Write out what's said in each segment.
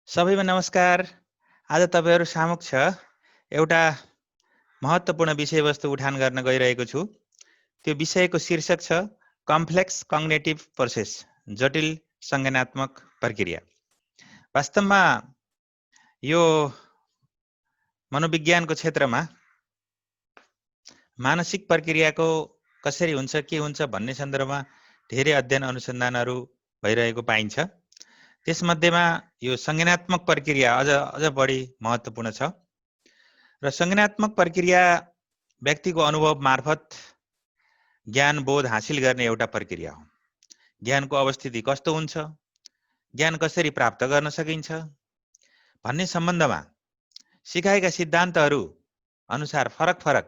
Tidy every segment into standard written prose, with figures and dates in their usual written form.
सबैमा नमस्कार। आज तपाईहरु समक्ष एउटा महत्त्वपूर्ण विषयवस्तु उठान गर्न गइरहेको छु। त्यो विषयको शीर्षक छ कम्प्लेक्स कग्निटिभ प्रोसेस, जटिल संज्ञानात्मक प्रक्रिया। वास्तवमा यो मनोविज्ञानको क्षेत्रमा मानसिक प्रक्रियाको कसरी हुन्छ, के हुन्छ भन्ने सन्दर्भमा धेरै अध्ययन अनुसन्धानहरू भइरहेको पाइन्छ। त्यसमध्येमा यो संज्ञानात्मक प्रक्रिया अझ बढी महत्त्वपूर्ण छ र संज्ञानात्मक प्रक्रिया व्यक्तिको अनुभव मार्फत ज्ञान बोध हासिल गर्ने एउटा प्रक्रिया हो। ज्ञानको अवस्थिति कस्तो हुन्छ, ज्ञान कसरी प्राप्त गर्न सकिन्छ भन्ने सम्बन्धमा सिकाएका सिद्धान्तहरू अनुसार फरक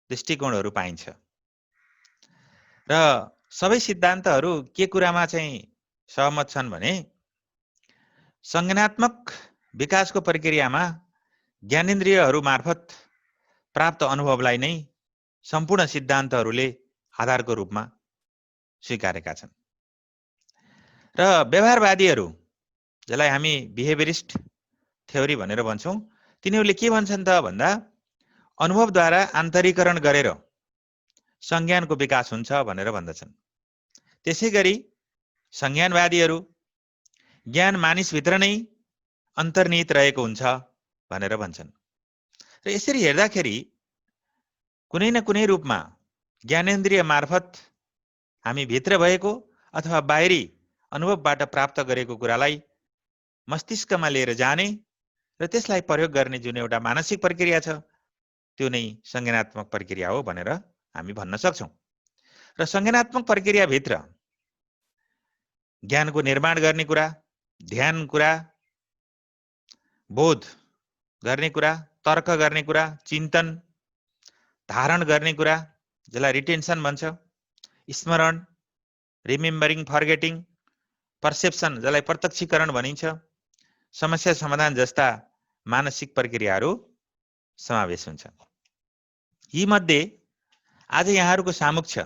दृष्टिकोणहरू पाइन्छ र सबै सिद्धान्तहरू के कुरामा चाहिँ सहमत छन् भने संज्ञानात्मक विकासको प्रक्रियामा ज्ञानेन्द्रियहरू मार्फत प्राप्त अनुभवलाई नै सम्पूर्ण सिद्धान्तहरूले आधारको रूपमा स्वीकारेका छन् र व्यवहारवादीहरू, जसलाई हामी बिहेभियरिस्ट थ्योरी भनेर भन्छौं, तिनीहरूले के भन्छन् त भन्दा अनुभवद्वारा आन्तरिकरण गरेर संज्ञानको विकास हुन्छ भनेर भन्दछन्। त्यसैगरी संज्ञानवादीहरू ज्ञान मानिसभित्र नै अन्तर्निहित रहेको हुन्छ भनेर भन्छन्। र यसरी हेर्दाखेरि कुनै न कुनै रूपमा ज्ञानेन्द्रिय मार्फत हामी भित्र भएको अथवा बाहिरी अनुभवबाट प्राप्त गरेको कुरालाई मस्तिष्कमा लिएर जाने र त्यसलाई प्रयोग गर्ने जुन एउटा मानसिक प्रक्रिया छ, त्यो नै संज्ञानात्मक प्रक्रिया हो भनेर हामी भन्न सक्छौं। र संज्ञानात्मक प्रक्रियाभित्र ज्ञानको निर्माण गर्ने कुरा, ध्यान कुरा, बोध गर्ने कुरा, तर्क गर्ने कुरा, चिन्तन, धारण गर्ने कुरा, जसलाई रिटेन्सन भन्छ, स्मरण, रिमेम्बरिङ, फर्गेटिङ, पर्सेप्सन जसलाई प्रत्यक्षीकरण भनिन्छ, समस्या समाधान जस्ता मानसिक प्रक्रियाहरू समावेश हुन्छ। यी मध्ये आज यहाँहरूको सामुक्ष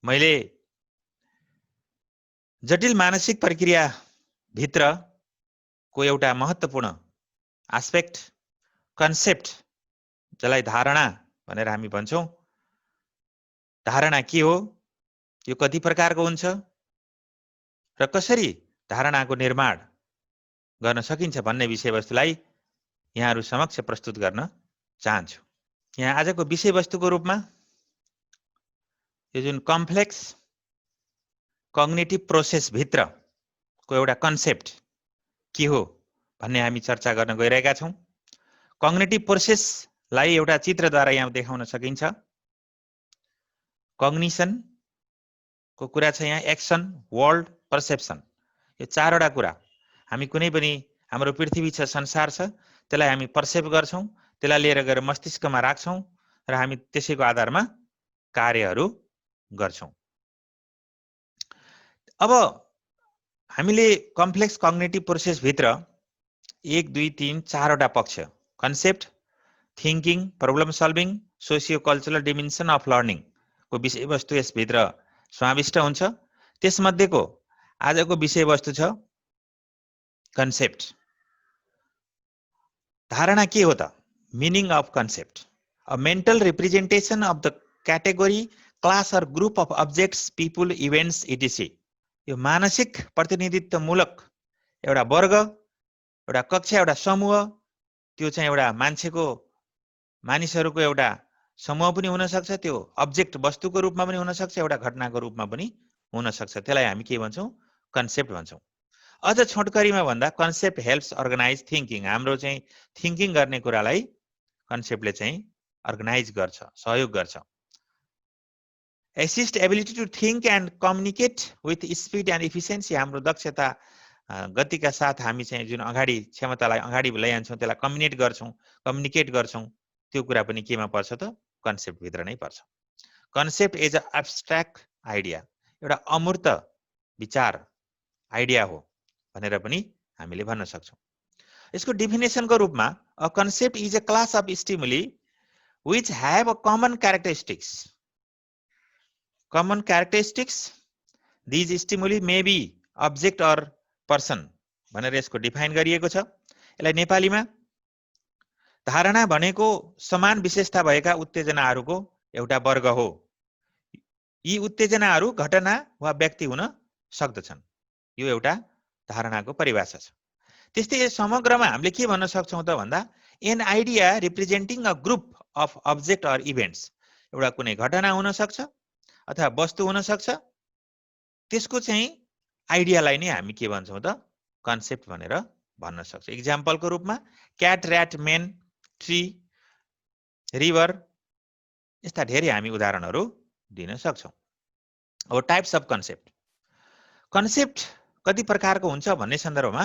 मैले जटिल मानसिक प्रक्रिया भित्रको एउटा महत्त्वपूर्ण एस्पेक्ट, कन्सेप्ट, जसलाई धारणा भनेर हामी भन्छौं, धारणा के हो, यो कति प्रकारको हुन्छ र कसरी धारणाको निर्माण गर्न सकिन्छ भन्ने विषयवस्तुलाई यहाँहरू समक्ष प्रस्तुत गर्न चाहन्छु। यहाँ आजको विषयवस्तुको रूपमा यो जुन कम्प्लेक्स कग्निटिभ प्रोसेस भित्रको एउटा कन्सेप्ट के हो भन्ने हामी चर्चा गर्न गइरहेका छौं। कग्निटिभ प्रोसेसलाई एउटा चित्रद्वारा यहाँ देखाउन सकिन्छ। कग्निसनको कुरा छ यहाँ, एक्सन, वर्ल्ड, पर्सेप्सन, यो चारवटा कुरा हामी कुनै पनि हाम्रो पृथ्वी छ, संसार छ, त्यसलाई हामी पर्सेप्ट गर्छौं, त्यसलाई लिएर गएर मस्तिष्कमा राख्छौं र हामी त्यसैको आधारमा कार्यहरू गर्छौं। अब हामीले कम्प्लेक्स कग्निटिभ प्रोसेस भित्र 1, 2, 3, 4वटा पक्ष, concept, thinking, problem solving, socio cultural dimension of learning को विषयवस्तु यसभित्र समाविष्ट हुन्छ। त्यसमध्येको आजको विषयवस्तु छ कन्सेप्ट। धारणा के हो त? Meaning of concept, a mental representation of the category, class or group of objects, people, events etc. यो मानसिक प्रतिनिधित्वमूलक एउटा वर्ग, एउटा कक्षा, एउटा समूह, त्यो चाहिँ एउटा मानिसहरूको एउटा समूह पनि हुन सक्छ, त्यो अब्जेक्ट वस्तुको रूपमा पनि हुन सक्छ, एउटा घटनाको रूपमा पनि हुन सक्छ। त्यसलाई हामी के भन्छौं? कन्सेप्ट भन्छौं। अझ छोटकरीमा भन्दा कन्सेप्ट हेल्प्स अर्गनाइज थिंकिङ। हाम्रो चाहिँ थिंकिङ गर्ने कुरालाई कन्सेप्टले चाहिँ अर्गनाइज गर्छ, सहयोग गर्छ। Assist ability to think and communicate with speed and efficiency. हाम्रो दक्षता, गतिका साथ हामी चाहिँ जुन अगाडि क्षमतालाई अगाडि लैजान्छौं, त्यसलाई कम्युनिकेट गर्छौं, त्यो कुरा पनि केमा पर्छ त? कन्सेप्ट भित्र नै पर्छ। Concept is a abstract idea, एउटा अमूर्त विचार, आइडिया हो भनेर पनि हामीले भन्न सक्छौं। यसको डेफिनेसनको रूपमा a concept is a class of stimuli which have a common characteristics. Common characteristics, these stimuli may be object or person, भनेर यसको डिफाइन गरिएको छ। यसलाई नेपालीमा धारणा भनेको समान विशेषता भएका उत्तेजनाहरूको एउटा वर्ग हो। यी उत्तेजनाहरू घटना वा व्यक्ति हुन सक्दछन्। यो एउटा धारणाको परिभाषा छ। त्यस्तै समग्रमा हामीले के भन्न सक्छौं त भन्दा an idea representing a group of object or events, एउटा कुनै घटना हुन सक्छ अथवा वस्तु हुन सक्छ, त्यसको चाहिँ आइडियालाई नै हामी के भन्छौं त कन्सेप्ट भनेर भन्न सक्छौं। एक्जाम्पलको रूपमा क्याट, र्याट, मेन, ट्री, रिभर, यस्ता धेरै हामी उदाहरणहरू दिन सक्छौं। अब टाइप्स अफ कन्सेप्ट। कन्सेप्ट कति प्रकारको हुन्छ भन्ने सन्दर्भमा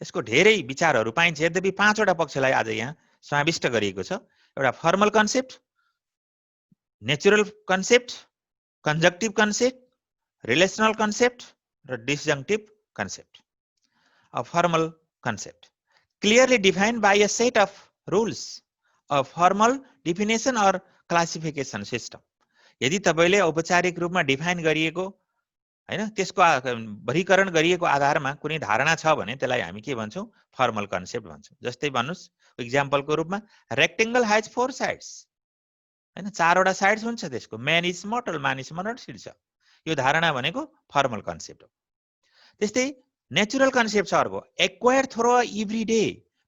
यसको धेरै विचारहरू पाइन्छ। यद्यपि 5 वटा पक्षलाई आज यहाँ समाविष्ट गरिएको छ। एउटा formal concept, natural concept, conjunctive concept, relational concept र disjunctive concept. A formal concept clearly defined by a set of rules, a formal definition or classification system. यदि तपाईले औपचारिक रूपमा डिफाइन गरिएको हैन, त्यसको वर्गीकरण गरिएको आधारमा कुनै धारणा छ भने त्यसलाई हामी के भन्छौं फर्मल कन्सेप्ट भन्छौं। जस्तै भन्नुस् एक्जाम्पलको रूपमा रेक्टेंगल हैज 4 साइड्स, हैन, 4 वटा साइड्स हुन्छ त्यसको। मैन इज मोर्टल, मानिस मरणशील छ। यो धारणा भनेको फर्मल कन्सेप्ट हो। त्यस्तै नेचुरल कन्सेप्ट छ अर्को, acquired through everyday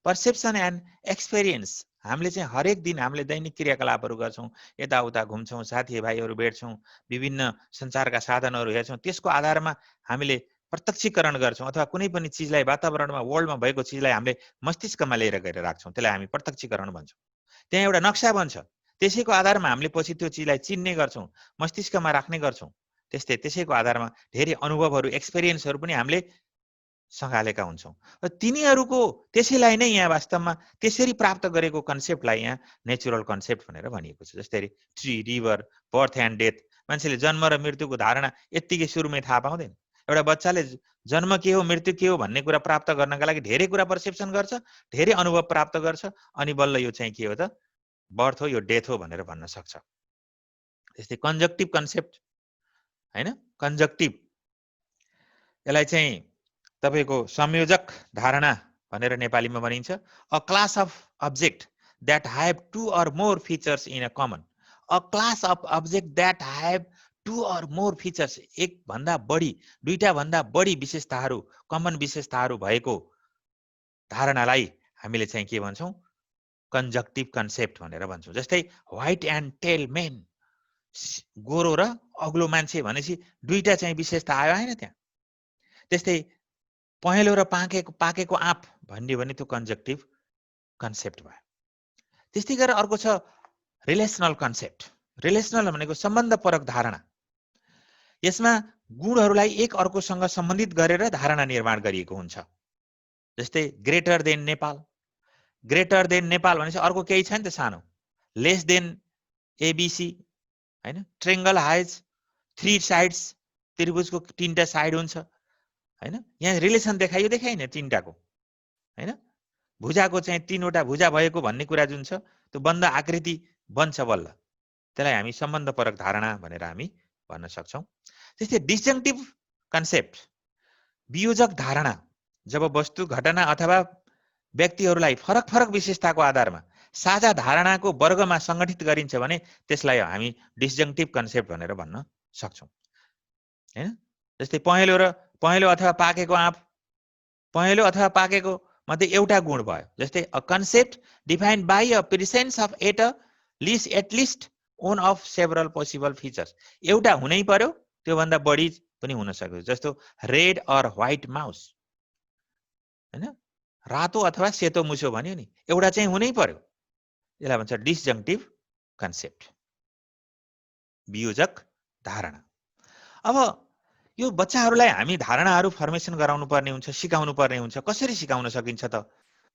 perception and experience. हामीले चाहिँ हरेक दिन हामीले दैनिक क्रियाकलापहरू गर्छौं, यताउता घुम्छौं, साथीभाइहरू भेट्छौं, विभिन्न सञ्चारका साधनहरू हेर्छौं, त्यसको आधारमा हामीले प्रत्यक्षीकरण गर्छौं अथवा कुनै पनि चीजलाई वातावरणमा वर्ल्डमा भएको चीजलाई हामीले मस्तिष्कमा लिएर गएर राख्छौं, त्यसलाई हामी प्रत्यक्षीकरण भन्छौं। त्यहाँ एउटा नक्सा बन्छ, त्यसैको आधारमा हामीले पछि त्यो चीजलाई चिन्ने गर्छौं, मस्तिष्कमा राख्ने गर्छौं। त्यस्तै त्यसैको आधारमा धेरै अनुभवहरू, एक्सपिरियन्सहरू पनि हामीले सँगालेका हुन्छौं। र तिनीहरूको त्यसैलाई नै यहाँ वास्तवमा त्यसरी प्राप्त गरेको कन्सेप्टलाई यहाँ नेचुरल कन्सेप्ट भनेर भनिएको छ। जस्तै tree, river, birth and death. मान्छेले जन्म र मृत्युको धारणा यत्तिकै सुरुमै थाहा पाउँदैन। एउटा बच्चाले जन्म के हो, मृत्यु के हो भन्ने कुरा प्राप्त गर्नका लागि धेरै कुरा पर्सेप्सन गर्छ, धेरै अनुभव प्राप्त गर्छ, अनि बल्ल यो चाहिँ के हो त बर्थ हो, यो डेथ हो भनेर भन्न सक्छ। त्यस्तै कन्जक्टिभ कन्सेप्ट, हैन, कन्जक्टिभ यसलाई चाहिँ तपाईको संयोजक धारणा भनेर नेपालीमा भनिन्छ। A class of object that have 2 or more features in a common. A class of object that have 2 or more features, एक भन्दा बढी, दुईटा भन्दा बढी विशेषताहरू, कमन विशेषताहरू भएको धारणालाई हामीले चाहिँ के भन्छौं कन्जक्टिभ कन्सेप्ट भनेर भन्छौं। जस्तै व्हाइट एन्ड टेल मेन, गोरो र अग्लो मान्छे भनेपछि दुईटा चाहिँ विशेषता आयो हैन त्यहाँ। त्यस्तै पहेँलो र पाकेको आँप भन्ने भने त्यो कन्जक्टिभ कन्सेप्ट भयो। त्यस्तै गरेर अर्को छ रिलेसनल कन्सेप्ट। रिलेसनल भनेको सम्बन्धपरक धारणा। यसमा गुणहरूलाई एक अर्कोसँग सम्बन्धित गरेर धारणा निर्माण गरिएको हुन्छ। जस्तै greater than Nepal. Greater than Nepal भनेपछि अर्को केही छ नि त सानो। लेस देन एबीसी, हैन। ट्रायंगल हैज 3 साइड्स, त्रिभुजको 3टा साइड हुन्छ, हैन। यहाँ रिलेसन देखाइयो, देखाइन 3टाको, हैन। भुजाको चाहिँ 3वटा भुजा भएको भन्ने कुरा जुन छ त्यो बन्द आकृति बन्छ बल्ल, त्यसलाई हामी सम्बन्धपरक धारणा भनेर हामी भन्न सक्छौं। त्यस्तै डिसजंक्टिभ कन्सेप्ट, वियोजक धारणा। जब वस्तु, घटना अथवा व्यक्तिहरूलाई फरक फरक विशेषताको आधारमा साझा धारणाको वर्गमा संगठित गरिन्छ भने त्यसलाई हामी डिसजंक्टिभ कन्सेप्ट भनेर भन्न सक्छौं, हैन। जस्तै पहेँलो अथवा पाकेको आँप, पहेँलो अथवा पाकेको मध्ये एउटा गुण भयो। जस्तै a concept defined by a presence of at least one of several possible features. एउटा हुनै पर्यो, त्यो भन्दा बढी पनि हुन सक्छ। जस्तो रेड अर व्हाइट माउस, हैन, रातो अथवा सेतो मुसो भन्यो नि, एउटा चाहिँ हुनै पर्यो। यसलाई भन्छ डिसजंक्टिभ कन्सेप्ट, वियोजक धारणा। अब यो बच्चाहरूलाई हामी धारणाहरू फर्मेसन गराउनु पर्ने हुन्छ, सिकाउनु पर्ने हुन्छ। कसरी सिकाउन सकिन्छ त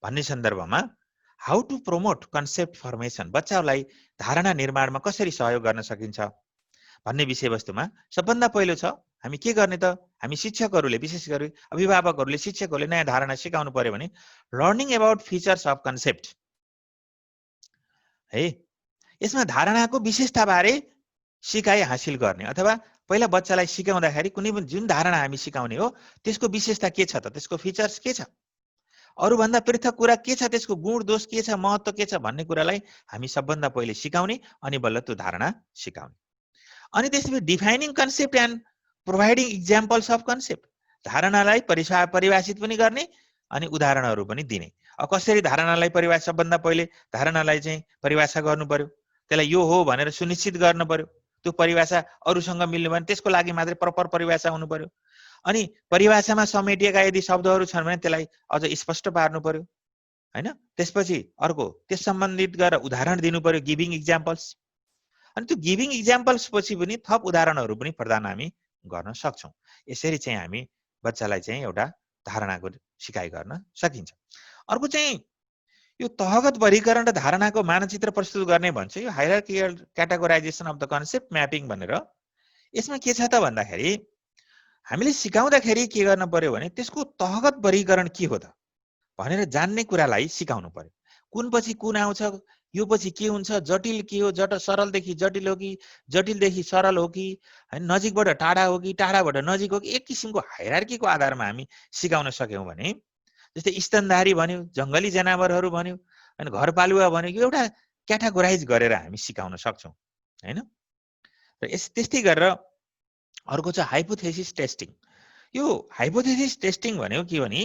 भन्ने सन्दर्भमा how to promote concept formation, बच्चाहरूलाई धारणा निर्माणमा कसरी सहयोग गर्न सकिन्छ भन्ने विषयवस्तुमा सबभन्दा पहिलो छ हामी के गर्ने त, हामी शिक्षकहरूले, विशेष गरी अभिभावकहरूले, शिक्षकहरूले नयाँ धारणा सिकाउनु पर्यो भने learning about features of concept है। यसमा धारणाको विशेषताबारे सिकाइ हासिल गर्ने अथवा पहिला बच्चालाई सिकाउँदाखेरि कुनै पनि जुन धारणा हामी सिकाउने हो त्यसको विशेषता के छ त, त्यसको फिचर्स के छ, अरूभन्दा पृथक कुरा के छ, त्यसको गुण दोष के छ, महत्त्व के छ भन्ने कुरालाई हामी सबभन्दा पहिले सिकाउने अनि बल्ल त्यो धारणा सिकाउने। अनि त्यसपछि defining concept and providing examples of concept, धारणालाई परिभाषित पनि गर्ने अनि उदाहरणहरू पनि दिने। कसरी धारणालाई परिभाषा, सबभन्दा पहिले धारणालाई चाहिँ परिभाषा गर्नु पर्यो, त्यसलाई यो हो भनेर सुनिश्चित गर्न पर्यो, त्यो परिभाषा अरूसँग मिल्नु भने त्यसको लागि मात्रै प्रपर परिभाषा हुनु पर्यो। अनि परिभाषामा समेटिएका यदि शब्दहरू छन् भने त्यसलाई अझ स्पष्ट पार्नु पर्यो हैन। त्यसपछि अर्को त्यस सम्बन्धित गरेर उदाहरण दिनु पर्यो, गिभिङ इक्जाम्पल्स। अनि त्यो गिभिङ इक्जाम्पल्स पछि पनि थप उदाहरणहरू पनि प्रदान हामी गर्न सक्छौँ। यसरी चाहिँ हामी बच्चालाई चाहिँ एउटा धारणाको सिकाइ गर्न सकिन्छ। अर्को चाहिँ यो तहगत वर्गीकरण र धारणाको मानचित्र प्रस्तुत गर्ने भन्छ, यो hierarchical categorisation of the concept mapping भनेर। यसमा के छ त भन्दाखेरि हामीले सिकाउँदाखेरि के गर्न पर्यो भने त्यसको तहगत वर्गीकरण के हो त भनेर जान्ने कुरालाई सिकाउनु पर्यो। कुन पछि कुन आउँछ, यो पछि के हुन्छ, जटिल के हो, सरलदेखि जटिल हो कि जटिलदेखि सरल हो कि हैन, नजिकबाट टाढा हो कि टाढाबाट नजिक हो कि, एक किसिमको हायरार्कीको आधारमा हामी सिकाउन सक्यौं भने, जस्तै स्तनधारी भन्यो, जंगली जनावरहरू भन्यो अनि घरपालुवा भन्यो, यो एउटा क्याटेगोराइज गरेर हामी सिकाउन सक्छौं हैन। र त्यस्तै गरेर अर्को छ हाइपोथेसिस टेस्टिङ। यो हाइपोथेसिस टेस्टिङ भनेको के भने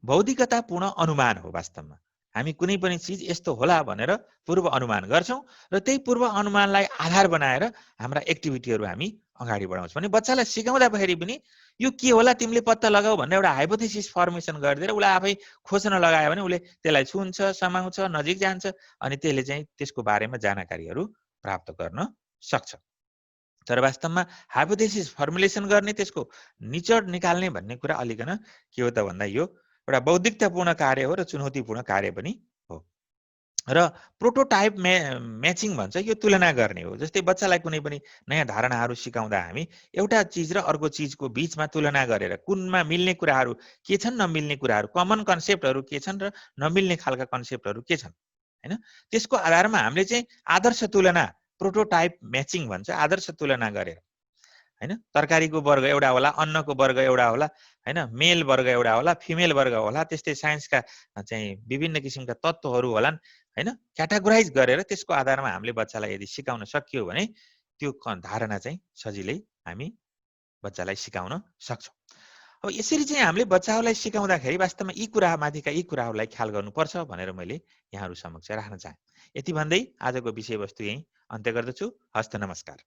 बौद्धिकतापूर्ण अनुमान हो। वास्तवमा हामी कुनै पनि चीज यस्तो होला भनेर पूर्व अनुमान गर्छौं र त्यही पूर्व अनुमानलाई आधार बनाएर हाम्रा एक्टिभिटीहरू हामी अगाडि बढाउँछौँ। भने बच्चालाई सिकाउँदाखेरि पनि यो के होला तिमीले पत्ता लगाऊ भनेर एउटा हाइपोथेसिस फर्मेसन गरिदिएर उसलाई आफै खोज्न लगायो भने उसले त्यसलाई छुन्छ, समाउँछ, नजिक जान्छ अनि त्यसले चाहिँ त्यसको बारेमा जानकारीहरू प्राप्त गर्न सक्छ। तर वास्तवमा हाइपोथेसिस फर्मुलेसन गर्ने, त्यसको निचोड निकाल्ने भन्ने कुरा अलिकन के हो त भन्दा यो एउटा बौद्धिकतापूर्ण कार्य हो र चुनौतीपूर्ण कार्य पनि हो। र प्रोटोटाइप म्याचिङ भन्छ, यो तुलना गर्ने हो। जस्तै बच्चालाई कुनै पनि नयाँ धारणाहरू सिकाउँदा हामी एउटा चीज र अर्को चीजको बीचमा तुलना गरेर कुनमा मिल्ने कुराहरू के छन्, नमिल्ने कुराहरू, कमन कन्सेप्टहरू के छन् र नमिल्ने खालका कन्सेप्टहरू के छन् हैन, त्यसको आधारमा हामीले चाहिँ आदर्श तुलना, प्रोटोटाइप म्याचिङ भन्छ, आदर्श तुलना गरेर हैन। तरकारीको वर्ग एउटा होला, अन्नको वर्ग एउटा होला हैन, मेल वर्ग एउटा होला, फिमेल वर्ग होला, त्यस्तै साइन्सका चाहिँ विभिन्न किसिमका तत्त्वहरू होलान् हैन। क्याटेगोराइज गरेर त्यसको आधारमा हामीले बच्चालाई यदि सिकाउन सकियो भने त्यो धारणा चाहिँ सजिलै हामी बच्चालाई सिकाउन सक्छौं। अब यसरी चाहिँ हामीले बच्चाहरूलाई सिकाउँदाखेरि वास्तवमा यी कुरामाथिका यी कुराहरूलाई ख्याल गर्नुपर्छ भनेर मैले यहाँहरू समक्ष राख्न चाहे। यति भन्दै आजको विषयवस्तु यही अन्त्य गर्दछु। हस्त नमस्कार।